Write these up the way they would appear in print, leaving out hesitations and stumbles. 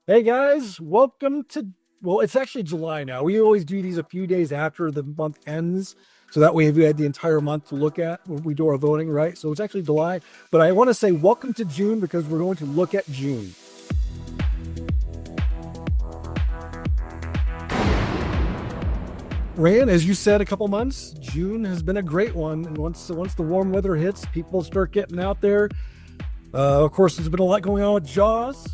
Hey guys, welcome to, well, it's actually July now. We always do these a few days after the month ends. So that way we had the entire month to look at when we do our voting, right? So it's actually July. But I want to say welcome to June because we're going to look at June. Rand, as you said a couple months, June has been a great one. And once the warm weather hits, people start getting out there. Of course, there's been a lot going on with Jaws.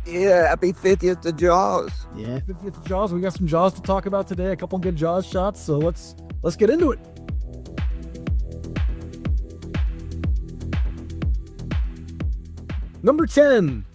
Yeah, happy 50th to Jaws. Yeah, 50th Jaws. We got some Jaws to talk about today. A couple good Jaws shots. So let's get into it. Number 10,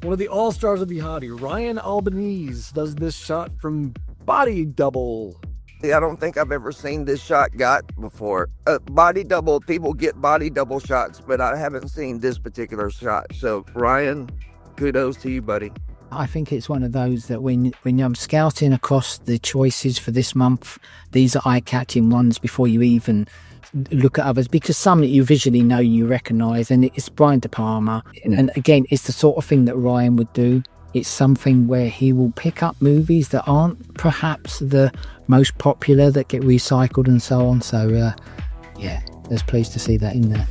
one of the all-stars of the hobby, Ryan Albanese, does this shot from Body Double. I don't think I've ever seen this shot got before. Body double, people get body double shots, but I haven't seen this particular shot. So, Ryan, kudos to you, buddy. I think it's one of those that when I'm scouting across the choices for this month, these are eye-catching ones before you even look at others, because some that you visually know, you recognise, and it's Brian De Palma. And again, it's the sort of thing that Ryan would do. It's something where he will pick up movies that aren't perhaps the most popular, that get recycled and so on. So, yeah, I was pleased to see that in there.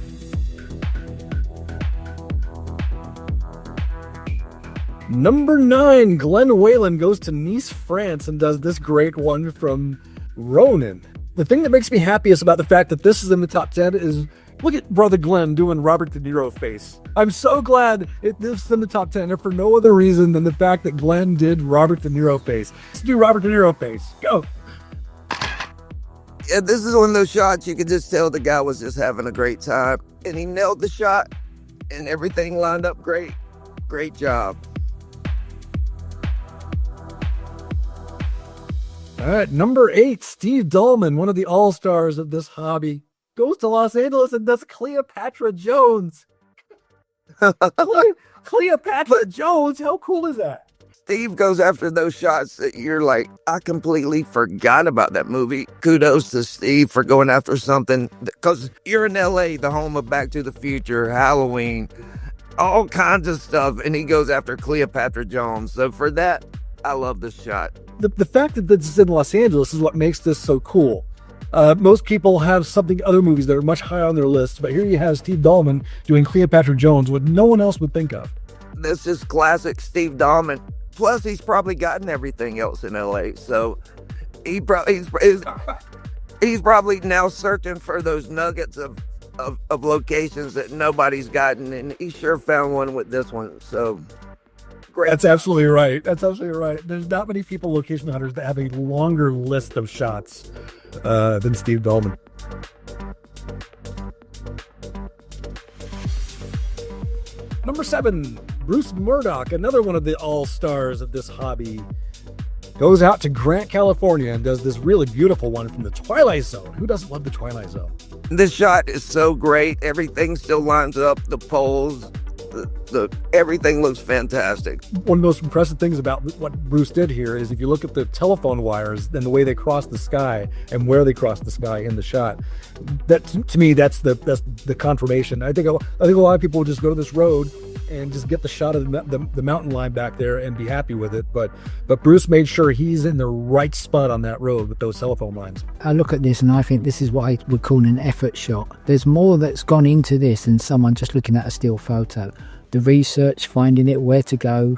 Number 9, Glenn Whalen goes to Nice, France, and does this great one from Ronin. The thing that makes me happiest about the fact that this is in the top 10 is look at Brother Glenn doing Robert De Niro face. I'm so glad this is in the top 10, and for no other reason than the fact that Glenn did Robert De Niro face. Let's do Robert De Niro face. Go. Yeah, this is one of those shots you could just tell the guy was just having a great time. And he nailed the shot, and everything lined up great. Great job. All right, number 8, Steve Dolman, one of the all-stars of this hobby, goes to Los Angeles and does Cleopatra Jones. Cleopatra Jones, how cool is that? Steve goes after those shots that you're like, I completely forgot about that movie. Kudos to Steve for going after something, because you're in LA, the home of Back to the Future, Halloween, all kinds of stuff, and he goes after Cleopatra Jones. So for that, I love this shot. The fact that this is in Los Angeles is what makes this so cool. Most people have other movies that are much higher on their list, but here you have Steve Dolman doing Cleopatra Jones, what no one else would think of. This is classic Steve Dolman. Plus, he's probably gotten everything else in LA, so he's probably now searching for those nuggets of locations that nobody's gotten, and he sure found one with this one. So great. That's absolutely right. There's not many people, location hunters, that have a longer list of shots than Steve Dolman. Number 7, Bruce Murdoch, another one of the all-stars of this hobby, goes out to Grant, California, and does this really beautiful one from the Twilight Zone. Who doesn't love the Twilight Zone? This shot is so great. Everything still lines up. The poles, everything looks fantastic. One of the most impressive things about what Bruce did here is if you look at the telephone wires and the way they cross the sky and where they cross the sky in the shot, that to me that's the confirmation. I think a lot of people will just go to this road and just get the shot of the mountain line back there and be happy with it, but Bruce made sure he's in the right spot on that road with those telephone lines. I look at this and I think this is what I would call an effort shot. There's more that's gone into this than someone just looking at a still photo. The research, finding it, where to go,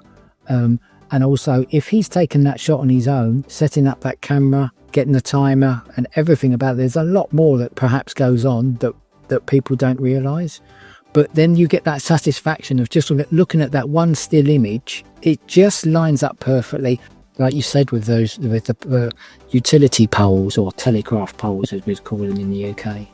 and also if he's taken that shot on his own, setting up that camera, getting the timer and everything about it, there's a lot more that perhaps goes on that people don't realise. But then you get that satisfaction of just looking at that one still image. It just lines up perfectly, like you said, with the utility poles, or telegraph poles as we call them in the UK.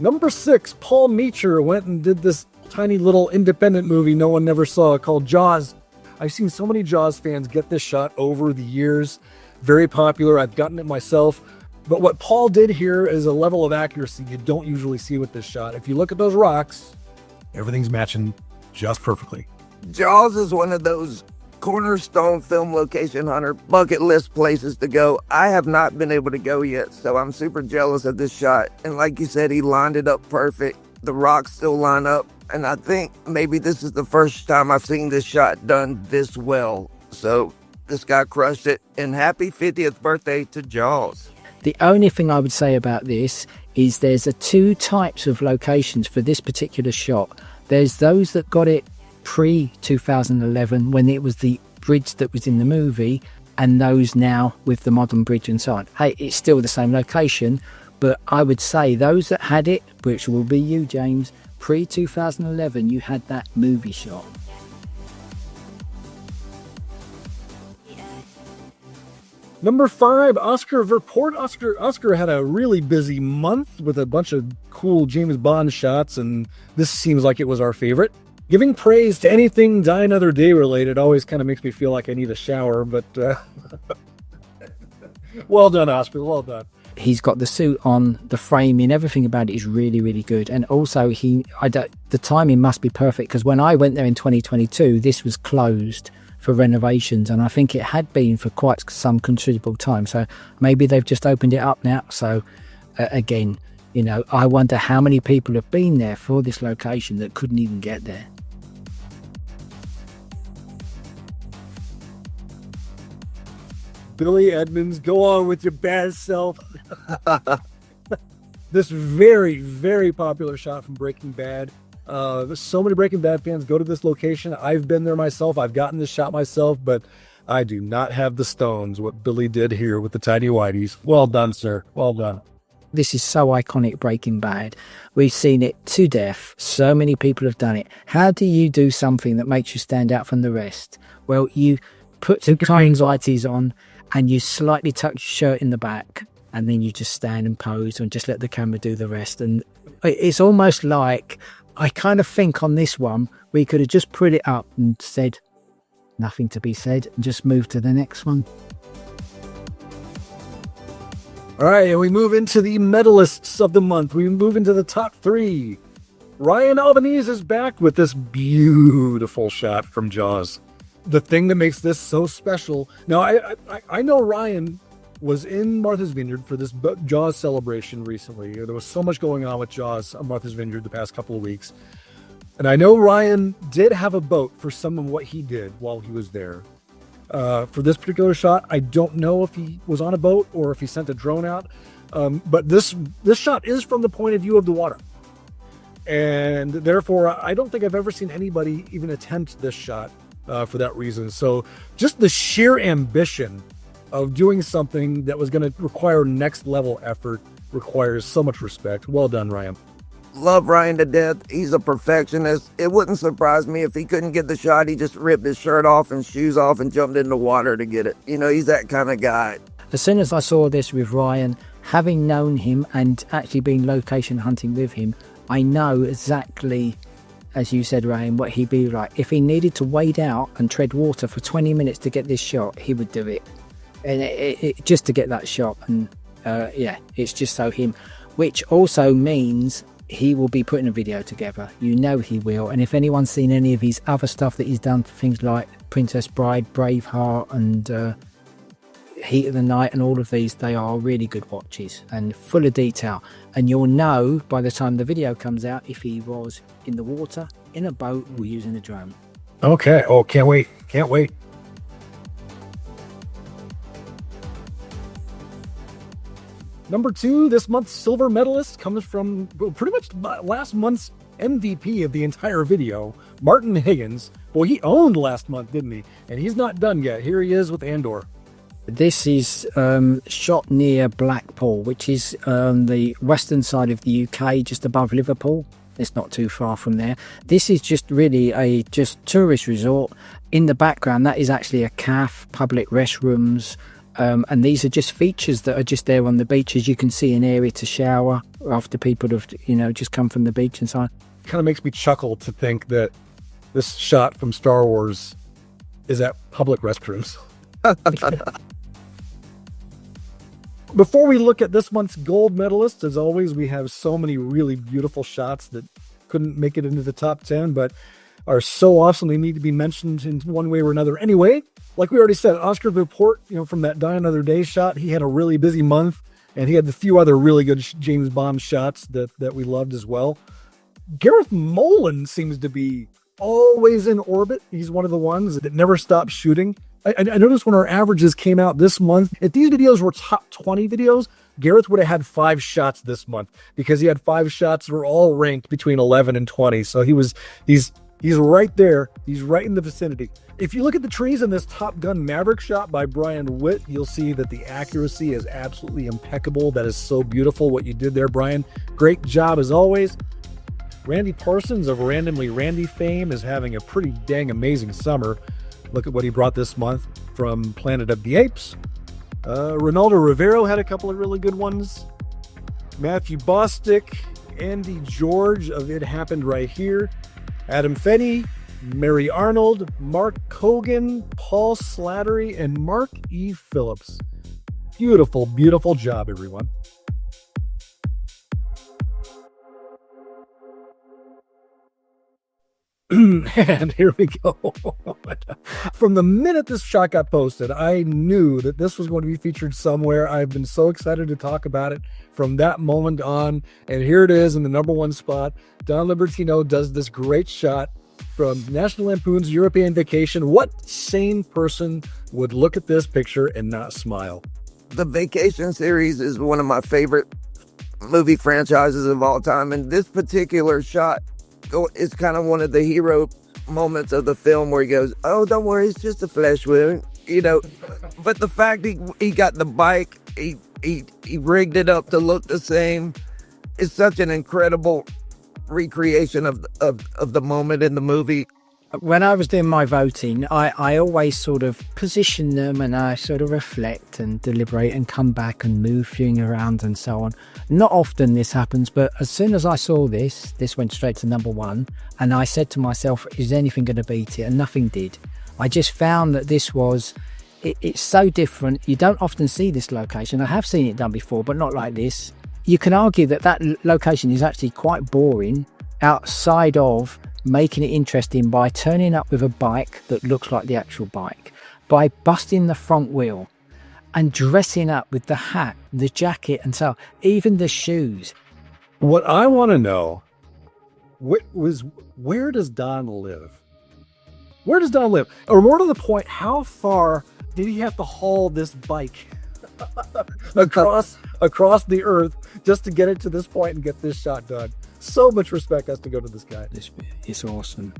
Number 6, Paul Meecher went and did this tiny little independent movie no one never saw called Jaws. I've seen so many Jaws fans get this shot over the years. Very popular. I've gotten it myself. But what Paul did here is a level of accuracy you don't usually see with this shot. If you look at those rocks, everything's matching just perfectly. Jaws is one of those cornerstone film location hunter bucket list places to go. I have not been able to go yet, so I'm super jealous of this shot. And like you said, he lined it up perfect. The rocks still line up. And I think maybe this is the first time I've seen this shot done this well. So this guy crushed it. And happy 50th birthday to Jaws. The only thing I would say about this is there's two types of locations for this particular shot. There's those that got it pre-2011 when it was the bridge that was in the movie, and those now with the modern bridge and so on. Hey, it's still the same location, but I would say those that had it, which will be you, James, pre-2011, you had that movie shot. Number 5, Oscar Verport. Oscar had a really busy month with a bunch of cool James Bond shots, and this seems like it was our favorite. Giving praise to anything Die Another Day related always kind of makes me feel like I need a shower, but well done, Oscar, well done. He's got the suit on, the framing, everything about it is really, really good. And also, the timing must be perfect, because when I went there in 2022, this was closed for renovations, and I think it had been for quite some considerable time. So maybe they've just opened it up now. So again, you know, I wonder how many people have been there for this location that couldn't even get there. Billy Edmonds, go on with your bad self. This very, very popular shot from Breaking Bad. So many Breaking Bad fans go to this location. I've been there myself. I've gotten this shot myself, but I do not have the stones, what Billy did here with the tidy whities. Well done, sir. Well done. This is so iconic, Breaking Bad. We've seen it to death. So many people have done it. How do you do something that makes you stand out from the rest? Well, you put some tidy whities on and you slightly tuck your shirt in the back, and then you just stand and pose and just let the camera do the rest. And it's almost like, I kind of think on this one, we could have just put it up and said, nothing to be said, and just move to the next one. All right, and we move into the medalists of the month. We move into the top 3. Ryan Albanese is back with this beautiful shot from Jaws. The thing that makes this so special. Now, I know Ryan was in Martha's Vineyard for this Jaws celebration recently. There was so much going on with Jaws on Martha's Vineyard the past couple of weeks. And I know Ryan did have a boat for some of what he did while he was there. For this particular shot, I don't know if he was on a boat or if he sent a drone out. But this shot is from the point of view of the water. And therefore, I don't think I've ever seen anybody even attempt this shot for that reason. So just the sheer ambition of doing something that was going to require next level effort requires so much respect. Well done, Ryan. Love Ryan to death. He's a perfectionist. It wouldn't surprise me if he couldn't get the shot. He just ripped his shirt off and shoes off and jumped in the water to get it. You know, he's that kind of guy. As soon as I saw this with Ryan, having known him and actually been location hunting with him, I know exactly, as you said, Ryan, what he'd be like. If he needed to wade out and tread water for 20 minutes to get this shot, he would do it. And it just to get that shot. And yeah, it's just so him, which also means he will be putting a video together. You know he will. And if anyone's seen any of his other stuff that he's done for things like Princess Bride, Braveheart and Heat of the Night and all of these, they are really good watches and full of detail. And you'll know by the time the video comes out if he was in the water, in a boat, or using a drone. Okay. Oh, can't wait. Can't wait. Number 2, this month's silver medalist comes from pretty much last month's MVP of the entire video, Martin Higgins. Well, he owned last month, didn't he? And he's not done yet. Here he is with Andor. This is shot near Blackpool, which is on the western side of the UK, just above Liverpool. It's not too far from there. This is just really a tourist resort. In the background, that is actually a cafe, public restrooms. And these are just features that are just there on the beach. As you can see, an area to shower after people have, just come from the beach and so on. Kind of makes me chuckle to think that this shot from Star Wars is at public restrooms. Before we look at this month's gold medalist, as always, we have so many really beautiful shots that couldn't make it into the top 10, but are so awesome they need to be mentioned in one way or another. Anyway, like we already said, Oscar Verport, from that Die Another Day shot, he had a really busy month, and he had a few other really good James Bond shots that we loved as well. Gareth Nolan seems to be always in orbit. He's one of the ones that never stops shooting. I noticed when our averages came out this month, if these videos were top 20 videos, Gareth would have had 5 shots this month because he had 5 shots that were all ranked between 11 and 20. So he's right there. He's right in the vicinity. If you look at the trees in this Top Gun Maverick shot by Brian Witt, you'll see that the accuracy is absolutely impeccable. That is so beautiful what you did there, Brian. Great job as always. Randy Parsons of Randomly Randy fame is having a pretty dang amazing summer. Look at what he brought this month from Planet of the Apes. Ronaldo Rivero had a couple of really good ones. Matthew Bostic, Andy George of It Happened Right Here. Adam Fenny, Mary Arnold, Mark Cogan, Paul Slattery, and Mark E. Phillips. Beautiful, beautiful job, everyone. And here we go. From the minute this shot got posted, I knew that this was going to be featured somewhere. I've been so excited to talk about it from that moment on. And here it is in the #1 spot. Don Libertino does this great shot from National Lampoon's European Vacation. What sane person would look at this picture and not smile? The Vacation series is one of my favorite movie franchises of all time. And this particular shot is kind of one of the hero moments of the film where he goes, "Oh, don't worry, it's just a flesh wound," you know. But the fact he got the bike, he rigged it up to look the same, is such an incredible recreation of the moment in the movie. When I was doing my voting, I always sort of position them and I sort of reflect and deliberate and come back and move things around and so on. Not often this happens, but as soon as I saw this went straight to #1 and I said to myself, is anything going to beat it? And nothing did. I just found that this was, it's so different. You don't often see this location. I have seen it done before, but not like this. You can argue that location is actually quite boring outside of making it interesting by turning up with a bike that looks like the actual bike, by busting the front wheel and dressing up with the hat, the jacket, and so even the shoes. What I want to know was, where does Don live? Where does Don live? Or more to the point, how far did he have to haul this bike across the earth just to get it to this point and get this shot done? So much respect has to go to this guy. It's awesome.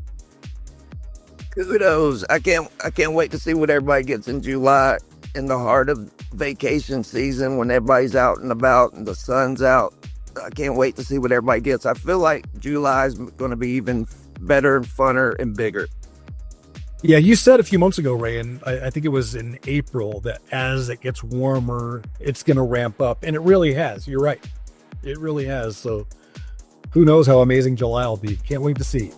Kudos. I can't wait to see what everybody gets in July, in the heart of vacation season, when everybody's out and about and the sun's out. I can't wait to see what everybody gets. I feel like July is going to be even better and funner and bigger. Yeah, you said a few months ago, Ray, and I think it was in April, that as it gets warmer, it's going to ramp up. And it really has. You're right. It really has. So who knows how amazing July will be. Can't wait to see.